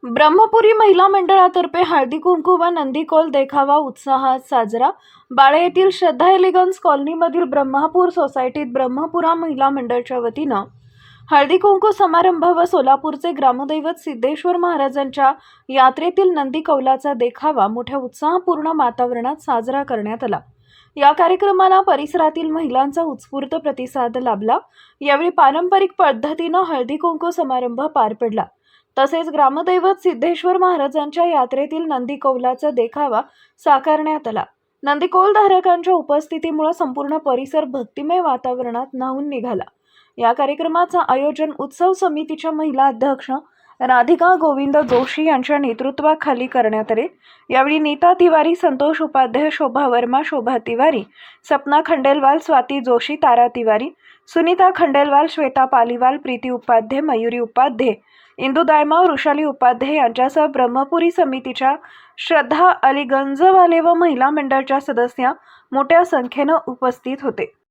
ब्रह्मपुरी महिला मंडळातर्फे हळदी कुंकू व नंदीकोल देखावा उत्साहात साजरा। बाळे येथील श्रद्धा एलिगन्स कॉलनीमधील ब्रह्मपूर सोसायटीत ब्रह्मपुरा महिला मंडळाच्या वतीनं हळदी कुंकू समारंभ व सोलापूरचे ग्रामदैवत सिद्धेश्वर महाराजांच्या यात्रेतील नंदी कौलाचा देखावा मोठ्या उत्साहपूर्ण वातावरणात साजरा करण्यात आला। या कार्यक्रमाला परिसरातील महिलांचा उत्स्फूर्त प्रतिसाद लाभला। यावेळी पारंपरिक पद्धतीनं हळदी कुंकू समारंभ पार पडला। तसेच ग्रामदैवत सिद्धेश्वर महाराजांच्या यात्रेतील नंदी कौलाचा देखावा साकारण्यात आला। नंदी कौल धारकांच्या उपस्थितीमुळे संपूर्ण परिसर भक्तिमय वातावरणात न्हाऊन निघाला। या कार्यक्रमाचं आयोजन उत्सव समितीच्या महिला अध्यक्ष राधिका गोविंद जोशी यांच्या नेतृत्वाखाली करण्यात आले। यावेळी नीता तिवारी, संतोष उपाध्याय, शोभा वर्मा, शोभा तिवारी, सपना खंडेलवाल, स्वाती जोशी, तारा तिवारी, सुनीता खंडेलवाल, श्वेता पालीवाल, प्रीती उपाध्याय, मयुरी उपाध्याय, इंदू दायमा, वृषाली उपाध्याय यांच्यासह ब्रह्मपुरी समितीच्या श्रद्धा अली गंजवाले व महिला मंडळाच्या सदस्या मोठ्या संख्येने उपस्थित होते।